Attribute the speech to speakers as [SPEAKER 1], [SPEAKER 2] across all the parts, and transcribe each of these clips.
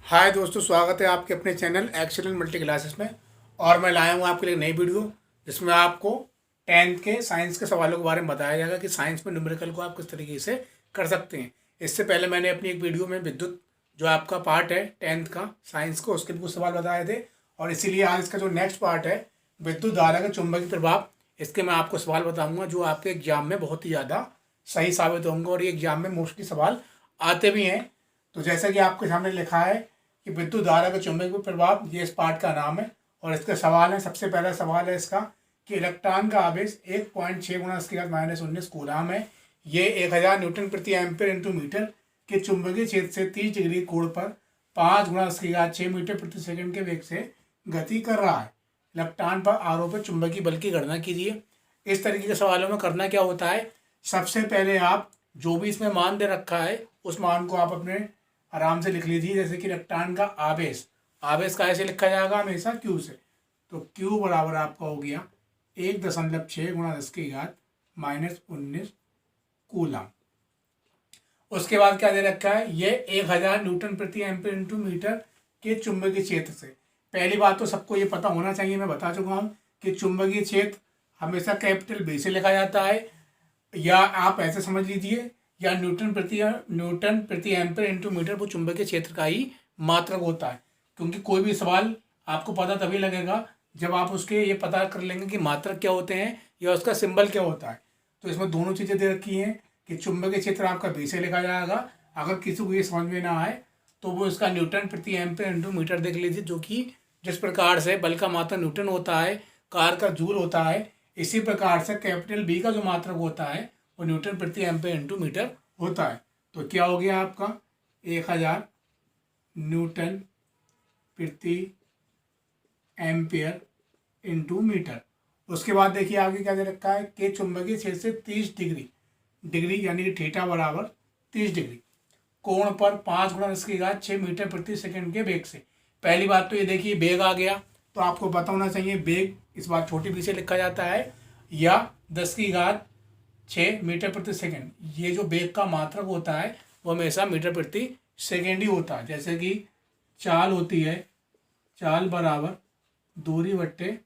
[SPEAKER 1] हाय दोस्तों, स्वागत है आपके अपने चैनल एक्सीलेंट मल्टी क्लासेस में। और मैं लाया हूँ आपके लिए नई वीडियो जिसमें आपको 10th के साइंस के सवालों के बारे में बताया जाएगा कि साइंस में न्यूमेरिकल को आप किस तरीके से कर सकते हैं। इससे पहले मैंने अपनी एक वीडियो में विद्युत जो आपका पार्ट है 10th का साइंस को, उसके भी कुछ सवाल बताए थे। और इसीलिए आज इसका जो नेक्स्ट पार्ट है विद्युत धारा के चुंबकीय प्रभाव, इसके मैं आपको सवाल बताऊँगा जो आपके एग्जाम में बहुत ही ज़्यादा सही साबित होंगे और ये एग्जाम में मोस्टली सवाल आते भी हैं। तो जैसा कि आपके सामने लिखा है कि विद्युत धारा का चुंबकीय प्रभाव, ये इस पार्ट का नाम है। और इसका सवाल है, सबसे पहला सवाल है इसका कि इलेक्ट्रॉन का आवेश 1.6 गुणा 10⁻⁻⁹ कूलाम है। ये 1000 न्यूटन प्रति एम्पीयर इंटू मीटर के चुंबकीय क्षेत्र से 30 डिग्री कोण पर 5 गुणा 10⁻6 मीटर प्रति सेकंड के वेग से गति कर रहा है। इलेक्ट्रॉन पर आरोपित चुंबकीय बल की गणना कीजिए। इस तरीके के सवालों में करना क्या होता है, सबसे पहले आप जो भी इसमें मान दे रखा है उस मान को आप अपने आराम से लिख लीजिए। जैसे कि इलेक्ट्रॉन का आवेश, आवेश का ऐसे लिखा जाएगा हमेशा क्यू से, तो क्यू बराबर आपका हो गया 1.6 गुणा 10⁻⁻⁹ कूलम। उसके बाद क्या दे रखा है, ये 1000 न्यूटन प्रति एम्पीयर इंटू मीटर के चुंबकीय क्षेत्र से। पहली बात तो सबको ये पता होना चाहिए, मैं बता चुका हूँ कि चुंबकीय क्षेत्र हमेशा कैपिटल बी से लिखा जाता है, या आप ऐसे समझ लीजिए, या न्यूटन प्रति एम्पीयर इंटू मीटर वो चुंबकीय क्षेत्र का ही मात्रक होता है। क्योंकि कोई भी सवाल आपको पता तभी लगेगा जब आप उसके ये पता कर लेंगे कि मात्रक क्या होते हैं या उसका सिंबल क्या होता है। तो इसमें दोनों चीज़ें दे रखी हैं कि चुंबकीय क्षेत्र आपका बी से लिखा जाएगा। अगर किसी को ये समझ में ना आए तो वो इसका न्यूटन प्रति एम्पीयर इंटू मीटर देख लीजिए, जो कि जिस प्रकार से बल का मात्रक न्यूटन होता है, कार का जूल होता है, इसी प्रकार से कैपिटल बी का जो मात्रक होता है वो न्यूटन प्रति एम्पीयर इंटू मीटर होता है। तो क्या हो गया आपका 1000 न्यूटन प्रति एम्पीयर इंटू मीटर। उसके बाद देखिए आगे क्या दे रखा है कि चुंबकीय क्षेत्र से 30 डिग्री यानी कि थीटा बराबर 30 डिग्री कोण पर 5 गुणा 10⁻6 मीटर प्रति सेकंड के वेग से। पहली बात तो ये देखिए वेग आ गया, तो आपको पता होना चाहिए वेग इस बार छोटी बी से लिखा जाता है या 10⁻6 मीटर प्रति सेकंड। ये जो वेग का मात्रक होता है वो हमेशा मीटर प्रति सेकंड ही होता है। जैसे कि चाल होती है, चाल बराबर दूरी बट्टे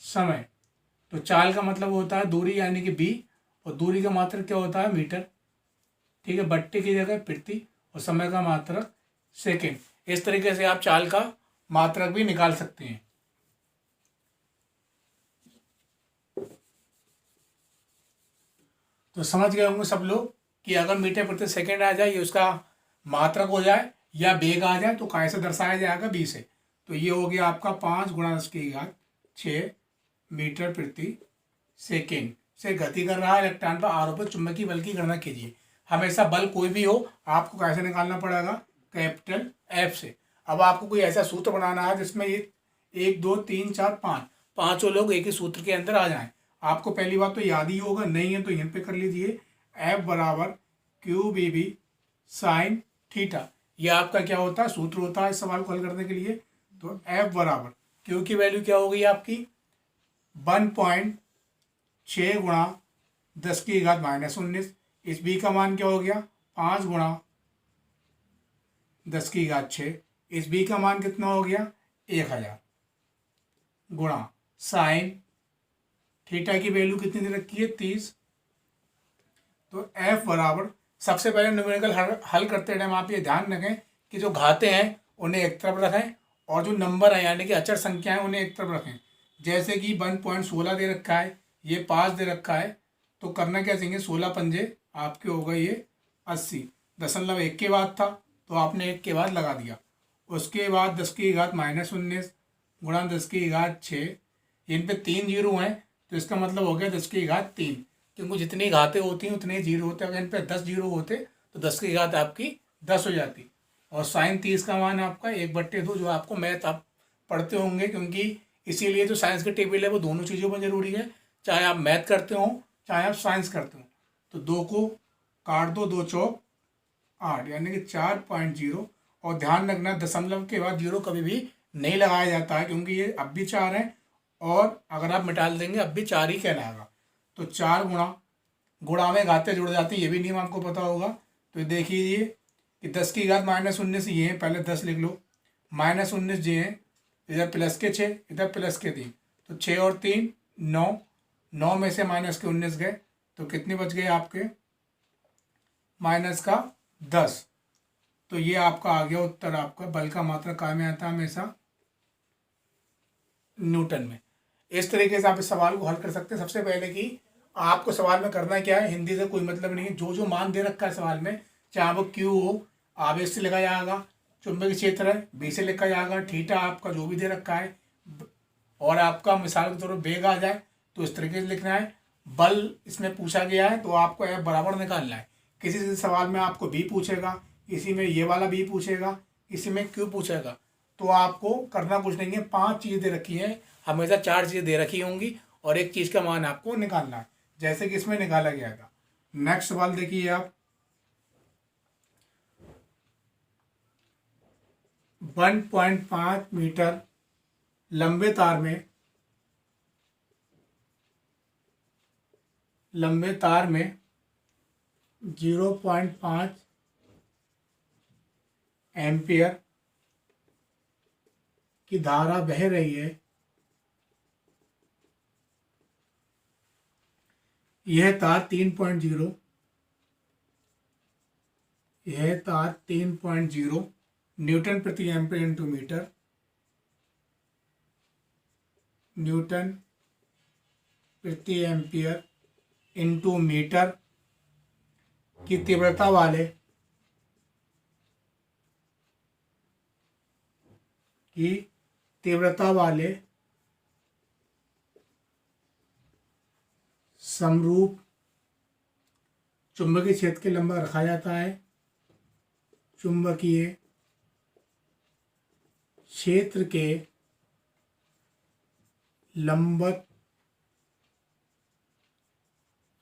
[SPEAKER 1] समय। तो चाल का मतलब होता है दूरी यानी कि बी, और दूरी का मात्रक क्या होता है मीटर, ठीक है, बट्टे की जगह प्रति, और समय का मात्रक सेकंड। इस तरीके से आप चाल का मात्रक भी निकाल सकते हैं। तो समझ गए होंगे सब लोग कि अगर मीटर प्रति सेकंड आ जाए ये उसका मात्रक हो जाए, या वेग आ जाए, तो कैसे दर्शाया जाएगा बी से। तो ये हो गया आपका 5 गुणा 10⁻6 मीटर प्रति सेकेंड से गति कर रहा है इलेक्ट्रॉन पर आरोपित चुंबकीय बल की गणना कीजिए। हमेशा बल कोई भी हो आपको कैसे निकालना पड़ेगा, कैपिटल एफ से। अब आपको कोई ऐसा सूत्र बनाना है जिसमें ये 1 2 3 4 5 पाँचों लोग एक ही सूत्र के अंदर आ जाएं। आपको पहली बात तो याद ही होगा, नहीं है तो यहाँ पे कर लीजिए, एफ बराबर Q B B sine theta. ये आपका क्या होता है, सूत्र होता है इस सवाल को हल करने के लिए। तो एफ बराबर क्यू की वैल्यू क्या हो गई आपकी 1.6 गुणा 10⁻⁻⁹। इस बी का मान क्या हो गया 5 गुणा 10⁻6। इस बी का मान कितना हो गया 1000 गुणा साइन थीटा की वैल्यू कितनी दे रखी है 30। तो एफ बराबर, सबसे पहले न्यूमेरिकल हल करते टाइम आप ये ध्यान रखें कि जो घाते हैं उन्हें एक तरफ रखें और जो नंबर है यानी कि अचर संख्या है उन्हें एक तरफ रखें। जैसे कि 1.16 दे रखा है, ये 5 दे रखा है, तो करना क्या चाहिए, 16 पंजे आपके हो गए ये 80। दशमलव एक के बाद था तो आपने एक के बाद लगा दिया। उसके बाद 10⁻⁻⁹ गुणा 10⁻6, इन पे 3 जीरो हैं तो इसका मतलब हो गया 10⁻3, क्योंकि जितनी घातें होती हैं उतने जीरो होते हैं। अगर इन पे 10 जीरो होते तो 10 की घात आपकी 10 हो जाती। और साइन 30 का मान आपका 1/2, जो आपको मैथ आप पढ़ते होंगे, क्योंकि इसीलिए जो साइंस के टेबल है वो दोनों चीज़ों में ज़रूरी है, चाहे आप मैथ करते हो चाहे आप साइंस करते हो। तो 2 को काट दो, 2 चौक 8 यानी कि 4.0। और ध्यान रखना दशमलव के बाद जीरो कभी भी नहीं लगाया जाता है, क्योंकि ये अब भी 4 है और अगर आप मिटा देंगे अब भी 4 ही कहलाएगा। तो 4 गुणा में घातें जुड़ जाती है, ये भी नियम आपको पता होगा। तो देखिए कि 10 की घात -19 ये है, पहले 10 लिख लो, -19 ये है, इधर प्लस के 6, इधर प्लस के 3, तो 6 और 3 9, 9 में से माइनस के 19 गए तो कितने बच गए आपके, -10। तो ये आपका आ गया उत्तर। आपका बल का मात्रक काय में आता है हमेशा, न्यूटन में। इस तरीके से आप इस सवाल को हल कर सकते हैं। सबसे पहले कि आपको सवाल में करना क्या है, हिंदी से कोई मतलब नहीं है, जो जो मान दे रखा है सवाल में, चाहे वो क्यू हो, आवेश से लिखा जाएगा, चुंबकीय क्षेत्र है बी से लिखा जाएगा, थीटा आपका जो भी दे रखा है, और आपका मिसाल के तौर पर वेग आ जाए तो इस तरीके से लिखना है। बल इसमें पूछा गया है तो आपको F बराबर निकालना है। किसी सवाल में आपको बी पूछेगा, किसी में ये वाला बी पूछेगा, किसी में क्यू पूछेगा, तो आपको करना कुछ नहीं है, 5 चीज़ें दे रखी हैं, हमेशा 4 चीज़ें दे रखी होंगी और एक चीज़ का मान आपको निकालना है, जैसे कि इसमें निकाला गया था। नेक्स्ट सवाल देखिए आप, 1.5 मीटर लंबे तार में 0.5 एम्पियर की धारा बह रही है। यह तार 3.0 न्यूटन प्रति एम्पियर इंटू मीटर, न्यूटन प्रति एम्पियर इंटू मीटर की तीव्रता वाले समरूप चुंबकीय क्षेत्र के लंबा रखा जाता है। चुंबकीय क्षेत्र के लंबवत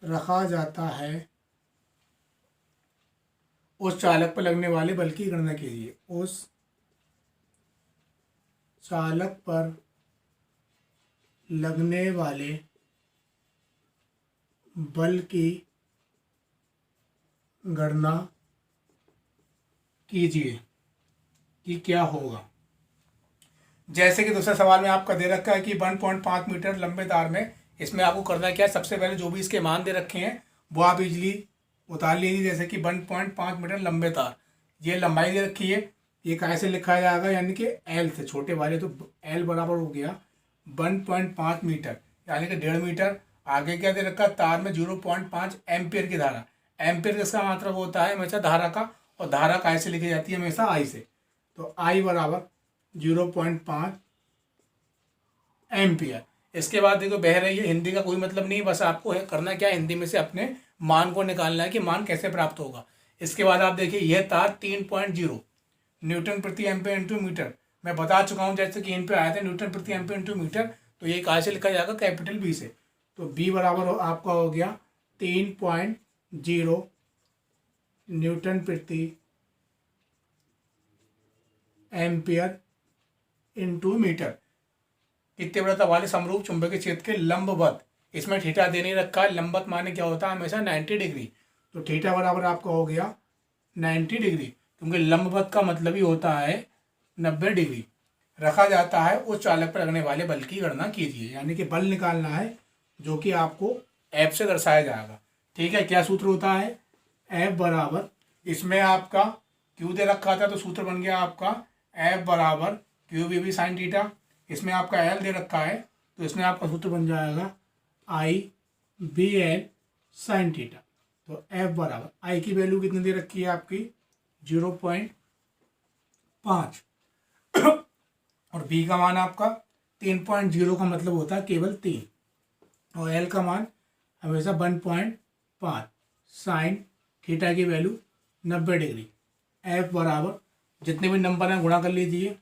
[SPEAKER 1] रखा जाता है। उस चालक पर लगने वाले बल की गणना कीजिए। उस चालक पर लगने वाले बल की गणना कीजिए कि क्या होगा। जैसे कि दूसरे सवाल में आपका दे रखा है कि 1.5 मीटर लंबे तार में, इसमें आपको करना क्या है, सबसे पहले जो भी इसके मान दे रखे हैं वो आप इजली उतार लीजिए। जैसे कि 1.5 मीटर लंबे तार, ये लंबाई दे रखी है, ये कैसे लिखा जाएगा, यानी कि एल से छोटे वाले, तो एल बराबर हो गया 1.5 मीटर यानी कि 1.5 मीटर। आगे क्या दे रखा है, तार में 0.5 एम्पियर की धारा। एम्पियर किसका मात्रक होता है हमेशा धारा का, और धारा कैसे लिखी जाती है हमेशा आई से, तो आई बराबर 0.5 एम्पियर। इसके बाद देखो बह रही है, हिंदी का कोई मतलब नहीं, बस आपको है करना क्या है, हिंदी में से अपने मान को निकालना है कि मान कैसे प्राप्त होगा। इसके बाद आप देखिए यह तार 3.0 न्यूटन प्रति एम्पियर इंटू मीटर, मैं बता चुका हूँ जैसे कि इन पे आया था न्यूटन प्रति एम्पियर इंटू मीटर, तो ये कैसे लिखा जाएगा, कैपिटल बी से, तो बी बराबर आपका हो गया 3.0 न्यूटन प्रति एम्पियर इंटू मीटर की तीव्रता वाले समरूप चुंबकीय क्षेत्र के लंबवत। इसमें थीटा दे नहीं रखा है, लंबवत माने क्या होता है हमेशा 90 डिग्री, तो थीटा बराबर आपका हो गया 90 डिग्री, क्योंकि लंबवत का मतलब ही होता है 90 डिग्री रखा जाता है। उस चालक पर लगने वाले बल की गणना कीजिए, यानी कि बल निकालना है जो कि आपको एफ से दर्शाया जाएगा। ठीक है, क्या सूत्र होता है, एफ बराबर, इसमें आपका क्यू दे रखा था तो सूत्र बन गया आपका एफ बराबर क्यू बी साइन थीटा। इसमें आपका एल दे रखा है तो इसमें आपका सूत्र बन जाएगा आई बी एल साइन थीटा। तो एफ बराबर, आई की वैल्यू कितनी दे रखी है आपकी 0.5 और बी का मान आपका 3.0 का मतलब होता है केवल 3, और एल का मान हमेशा 1.5 साइन थीटा की वैल्यू 90 डिग्री। एफ बराबर जितने भी नंबर हैं गुणा कर लीजिए,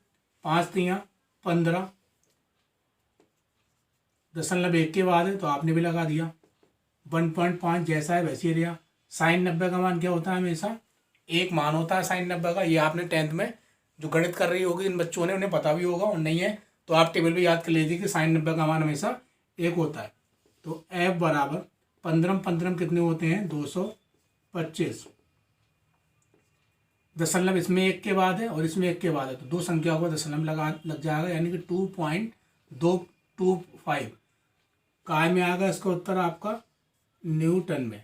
[SPEAKER 1] 5 3 15, 0.1 के बाद है तो आपने भी लगा दिया, 1.5 जैसा है वैसे ही रहा। साइन 90 का मान क्या होता है हमेशा, एक मान होता है साइन 90 का, ये आपने 10th में जो गणित कर रही होगी इन बच्चों ने उन्हें पता भी होगा, और नहीं है तो आप टेबल भी याद कर लीजिए कि साइन 90 का मान हमेशा 1 होता है। तो एफ बराबर 15 15 कितने होते हैं 225, दशमलव इसमें एक के बाद है और इसमें एक के बाद है, तो दो संख्या को दशमलव लग जाएगा, यानी कि 2.225 काय में आएगा इसका उत्तर आपका न्यूटन में।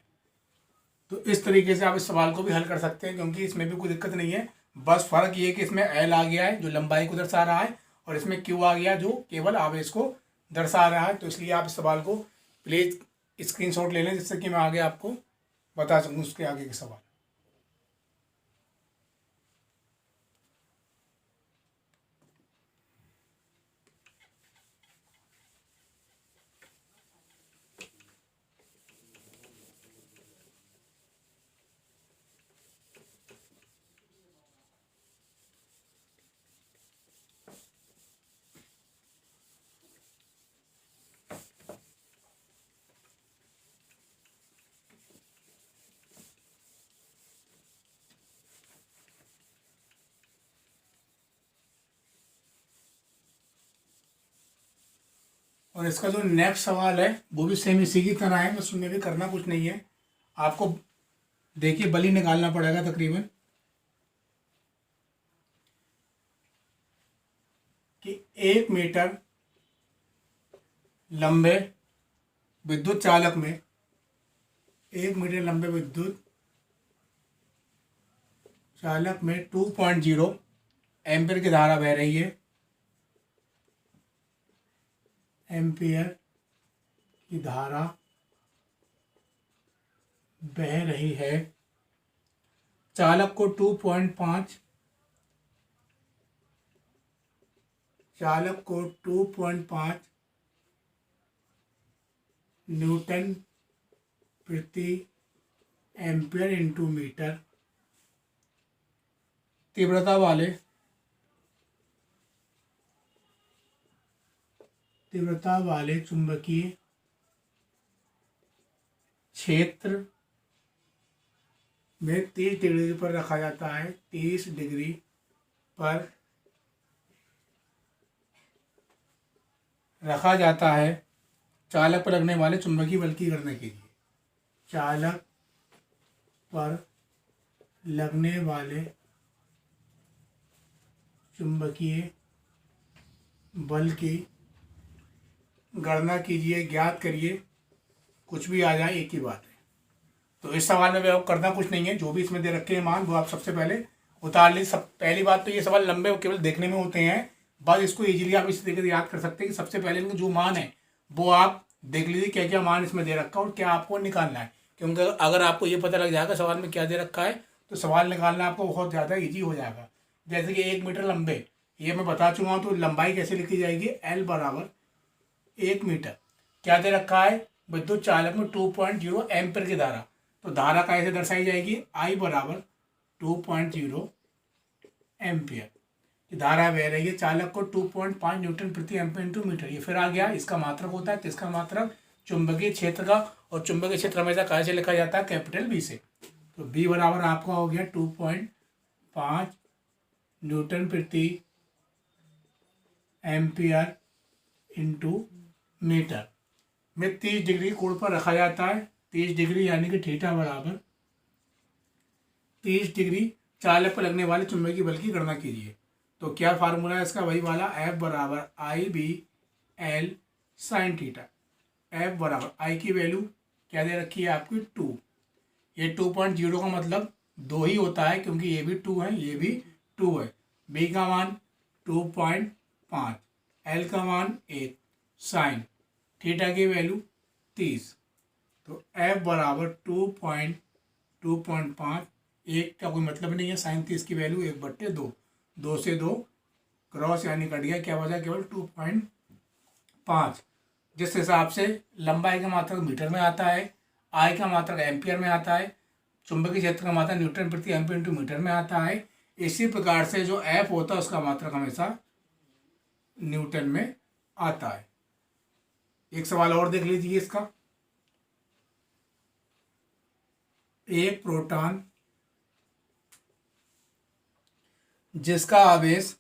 [SPEAKER 1] तो इस तरीके से आप इस सवाल को भी हल कर सकते हैं, क्योंकि इसमें भी कोई दिक्कत नहीं है। बस फर्क ये कि इसमें एल आ गया है जो लंबाई को दर्शा रहा है, और इसमें क्यू आ गया जो केवल आवेश को दर्शा रहा है। तो इसलिए आप इस सवाल को प्लीज़ स्क्रीनशॉट ले लें, जिससे कि मैं आगे आपको बता सकूँ उसके आगे के सवाल। और इसका जो नेक्स्ट सवाल है वो भी सेम इसी की तरह है, बस उसमें भी करना कुछ नहीं है। आपको देखिए बलि निकालना पड़ेगा तकरीबन कि 1 मीटर लंबे विद्युत चालक में 1 मीटर लंबे विद्युत चालक में 2.0 एम्पीयर की धारा बह रही है। एम्पीयर की धारा बह रही है। चालक को 2.5 न्यूटन प्रति एम्पीयर इंटू मीटर तीव्रता वाले चुंबकीय क्षेत्र में 30 डिग्री पर रखा जाता है। 30 डिग्री पर रखा जाता है चालक पर लगने वाले चुंबकीय बल की गणना कीजिए। चालक पर लगने वाले चुंबकीय बल की गणना कीजिए, ज्ञात करिए। कुछ भी आ जाए एक ही बात है। तो इस सवाल में आपको करना कुछ नहीं है, जो भी इसमें दे रखे हैं मान वो आप सबसे पहले उतार लीजिए। पहली बात तो ये सवाल लंबे केवल देखने में होते हैं, बस इसको इजीली आप इस तरीके से याद कर सकते हैं कि सबसे पहले इनका जो मान है वो आप देख लीजिए क्या क्या मान इसमें दे रखा है और क्या आपको निकालना है। क्योंकि अगर आपको ये पता लग जाएगा सवाल में क्या दे रखा है तो सवाल निकालना आपको बहुत ज़्यादा ईजी हो जाएगा। जैसे कि 1 मीटर लंबे, ये मैं बता चुका हूँ। तो लंबाई कैसे लिखी जाएगी, L बराबर 1 मीटर। क्या दे रखा है, विद्युत चालक में 2.0 एम्पीयर की धारा। तो धारा कैसे दर्शाई जाएगी, I बराबर 2.0 एम्पीयर की धारा बह रही है। चालक को 2.5 न्यूटन प्रति एम्पीयर इंटू मीटर, ये फिर आ गया इसका मात्रक होता है। तो इसका मात्रक चुंबकीय क्षेत्र का, और चुंबकीय क्षेत्र हमेशा कैसे लिखा जाता है, कैपिटल B से। तो B बराबर आपका हो गया 2.5 न्यूटन प्रति एम्पीयर इंटू मीटर में 30 डिग्री कोण पर रखा जाता है। 30 डिग्री यानी कि थीटा बराबर 30 डिग्री चालक पर लगने वाले चुंबकीय बल की गणना कीजिए। तो क्या फार्मूला है इसका, वही वाला F बराबर IB/L sin थीटा। F बराबर I की वैल्यू क्या दे रखी है आपकी 2। ये 2.0 का मतलब 2 ही होता है, क्योंकि ये भी 2 है ये भी 2 है। B का मान 2.5, L का मान 1, साइन थीटा की वैल्यू 30। तो F बराबर 2.5, एक का कोई मतलब नहीं है, साइन 30 की वैल्यू 1/2, 2 से 2 क्रॉस यानी कट गया, क्या बचा केवल 2.5। जिस हिसाब से लंबाई का मात्रक मीटर में आता है, आई का मात्रक एम्पियर में आता है, चुंबकीय क्षेत्र का मात्रक न्यूटन प्रति एम्पियर इंटू मीटर में आता है, इसी प्रकार से जो एफ होता है उसका मात्रक हमेशा न्यूटन में आता है। एक सवाल और देख लीजिए इसका। एक प्रोटॉन जिसका आवेश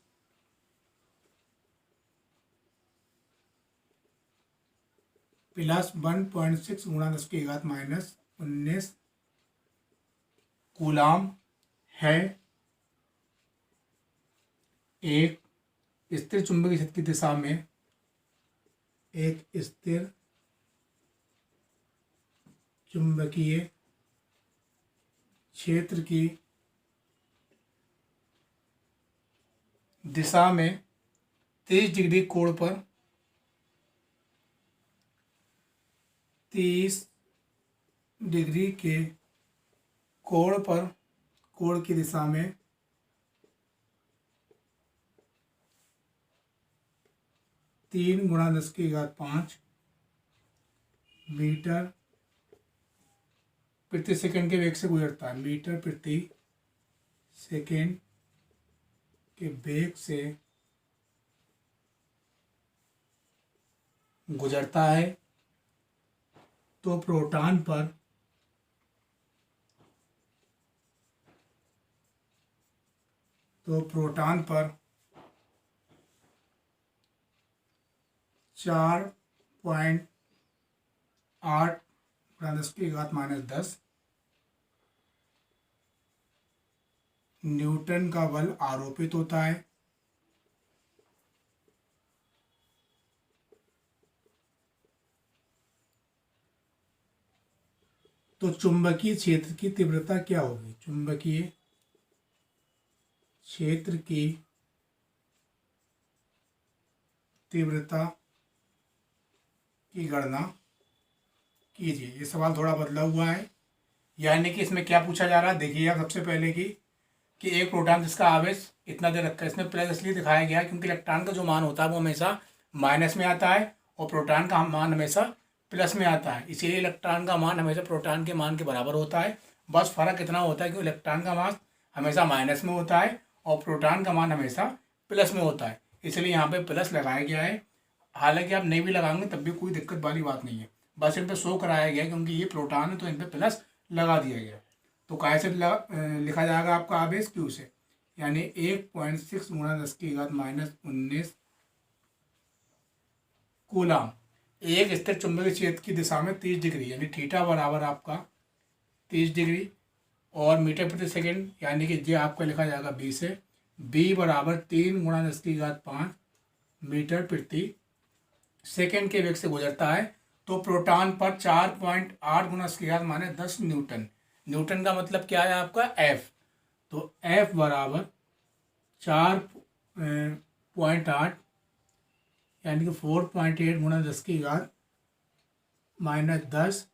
[SPEAKER 1] +1.6 × 10⁻⁻⁰ कूलाम है, एक स्थिर चुंबकीय क्षेत्र की दिशा में एक स्थिर चुंबकीय क्षेत्र की दिशा में 30 डिग्री कोण पर 30 डिग्री के कोण पर कोण की दिशा में 3 × 10⁵ मीटर प्रति सेकंड के वेग से गुजरता है। मीटर प्रति सेकंड के वेग से गुजरता है तो प्रोटॉन पर 4.8 × 10⁻⁻10 न्यूटन का बल आरोपित होता है। तो चुंबकीय क्षेत्र की तीव्रता क्या होगी? चुंबकीय क्षेत्र की तीव्रता की गणना कीजिए। ये सवाल थोड़ा बदला हुआ है, यानी कि इसमें क्या पूछा जा रहा है, देखिए आप सबसे पहले कि एक प्रोटॉन जिसका आवेश इतना दे रखा है, इसमें प्लस इसलिए दिखाया गया है क्योंकि इलेक्ट्रॉन का जो मान होता है वो हमेशा माइनस में आता है और प्रोटॉन का मान हमेशा प्लस में आता है। इसीलिए इलेक्ट्रॉन का मान हमेशा प्रोटॉन के मान के बराबर होता है। बस फर्क इतना होता है कि इलेक्ट्रॉन का मान हमेशा माइनस में होता है और प्रोटॉन का मान हमेशा प्लस में होता है, इसलिए यहाँ पे प्लस लगाया गया है। हालांकि आप नहीं भी लगाएंगे तब भी कोई दिक्कत वाली बात नहीं है, बस इन पे शो कराया गया है क्योंकि ये प्रोटॉन है तो इन पे प्लस लगा दिया गया। तो कैसे लिखा जाएगा आपका आवेश? क्यू से, यानी 1.6 × 10⁻⁻19 कूलम एक स्थिर चुंबकीय क्षेत्र की दिशा में 30 डिग्री, यानी थीटा बराबर आपका 30 डिग्री और मीटर प्रति सेकंड, यानी कि ये आपका लिखा जाएगा बी से। बी बराबर 3 × 10⁵ मीटर प्रति सेकंड के वेग से गुजरता है तो प्रोटॉन पर 4.8 × 10⁻10 न्यूटन। न्यूटन का मतलब क्या है आपका? एफ। तो एफ बराबर 4.8 यानी कि 4.8 × 10⁻10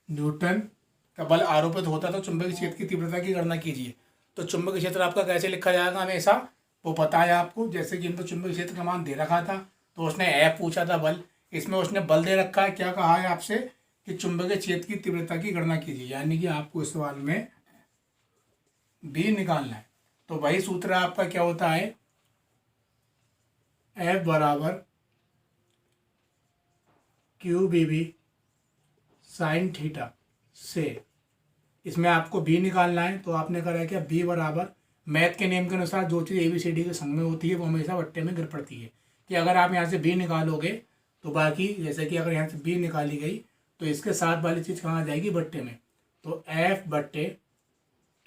[SPEAKER 1] न्यूटन का बल आरोपित होता है। तो चुंबकीय क्षेत्र की तीव्रता की गणना कीजिए। तो चुंबकीय क्षेत्र आपका कैसे लिखा जाएगा हमेशा वो पता है आपको, जैसे कि इनको चुंबकीय क्षेत्र का मान दे रखा था तो उसने एफ पूछा था बल, इसमें उसने बल दे रखा है, क्या कहा है आपसे कि चुंबकीय क्षेत्र की तीव्रता की गणना कीजिए, यानी कि आपको इस सवाल में बी निकालना है। तो वही सूत्र आपका क्या होता है? एफ बराबर QBB साइन थीटा से इसमें आपको बी निकालना है। तो आपने करा क्या? बी बराबर मैथ के नियम के अनुसार जो चीज़ ABCD के संग में होती है वो हमेशा बट्टे में गिर पड़ती है, कि अगर आप यहाँ से बी निकालोगे तो बाकी, जैसे कि अगर यहाँ से बी निकाली गई तो इसके साथ वाली चीज़ कहाँ आ जाएगी? बट्टे में। तो F बट्टे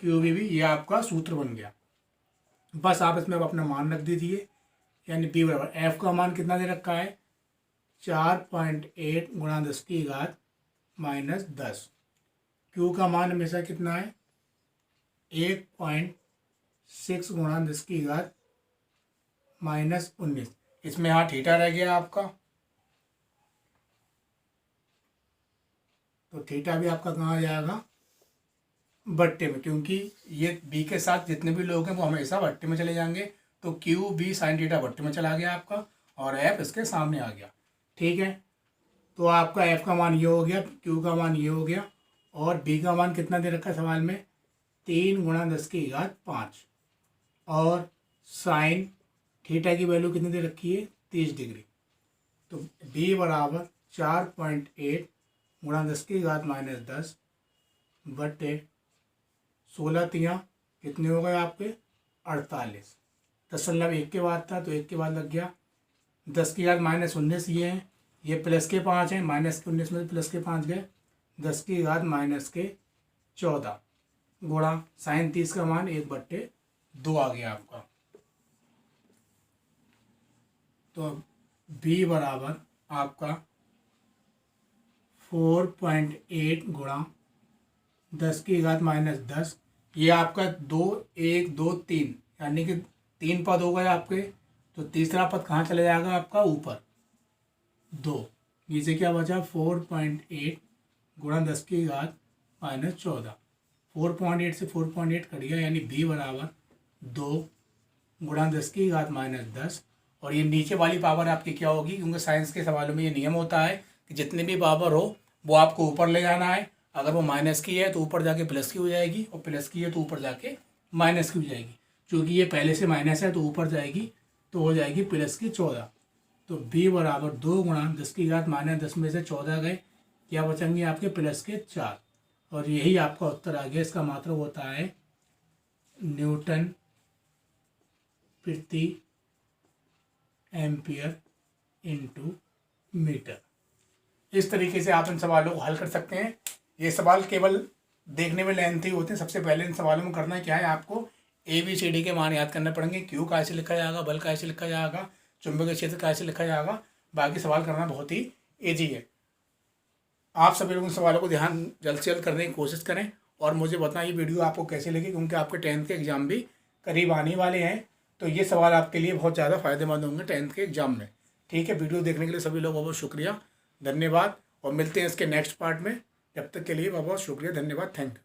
[SPEAKER 1] QBB ये आपका सूत्र बन गया। बस आप इसमें अपना मान रख दीजिए, यानी बी बराबर एफ का मान कितना दे रखा है? 4.8 × 10⁻10। क्यू का मान हमेशा कितना है? 1.6 × 10⁻19। इसमें यहाँ थीटा रह गया आपका, तो थीटा भी आपका कहाँ आ जाएगा? बट्टे में, क्योंकि ये बी के साथ जितने भी लोग हैं वो हमेशा बट्टे में चले जाएंगे। तो क्यू बी साइन थीटा बट्टे में चला गया आपका और एफ इसके सामने आ गया। ठीक है, तो आपका एफ का मान ये हो गया, क्यू का मान ये हो गया और बी का मान कितना दे रखा है सवाल में? 3 × 10⁵ और साइन थीटा की वैल्यू कितनी दे रखी है? 30 डिग्री। तो बी बराबर 4.8 × 10⁻10 बट्टे 16 तियाँ कितने हो गए आपके? 48। 10 के बाद था तो 1 के बाद लग गया। 10⁻19 ये है, ये प्लस के 5 हैं, -19 में प्लस के 5 गए। 10⁻14 गुणा साइन 30 का मान 1/2 आ गया आपका। तो b बराबर आपका 4.8 गुणा 10 की घात -10, ये आपका 2 1 2 3 यानी कि 3 पद हो गए आपके। तो तीसरा पद कहाँ चले जाएगा आपका, ऊपर 2, नीचे क्या बचा 4.8 गुणा 10 की घात -14। 4.8 से 4.8 कट गया, यानी b बराबर 2 गुणा 10 की घात -10। और ये नीचे वाली पावर आपकी क्या होगी, क्योंकि साइंस के सवालों में ये नियम होता है कि जितनी भी पावर हो वो आपको ऊपर ले जाना है। अगर वो माइनस की है तो ऊपर जाके प्लस की हो जाएगी, और प्लस की है तो ऊपर जाके माइनस की हो जाएगी। क्योंकि ये पहले से माइनस है तो ऊपर जाएगी तो हो जाएगी प्लस की 14। तो b बराबर 2 गुणा 10 की घात -10 में से 14 गए, क्या बचेंगे आपके प्लस के 4। और यही आपका उत्तर आ गया। इसका मतलब होता है न्यूटन प्रति एम्पियर इंटू मीटर। इस तरीके से आप इन सवालों को हल कर सकते हैं। ये सवाल केवल देखने में लेंथी होते हैं। सबसे पहले इन सवालों में करना क्या है, आपको ABCD के मान याद करने पड़ेंगे। क्यू का ऐसे लिखा जाएगा, बल का ऐसे लिखा जाएगा, चुंबकीय क्षेत्र का ऐसे लिखा जाएगा। बाकी सवाल करना बहुत ही ईजी है। आप सभी लोग इन सवालों को ध्यान जल्द से जल्द करने की कोशिश करें और मुझे बताएं ये वीडियो आपको कैसे लगी, क्योंकि आपके 10th के एग्ज़ाम भी करीब आने वाले हैं। तो ये सवाल आपके लिए बहुत ज़्यादा फायदेमंद होंगे 10th के एग्ज़ाम में। ठीक है, वीडियो देखने के लिए सभी लोगों को बहुत शुक्रिया, धन्यवाद। और मिलते हैं इसके नेक्स्ट पार्ट में। जब तक के लिए बहुत बहुत शुक्रिया, धन्यवाद, थैंक यू।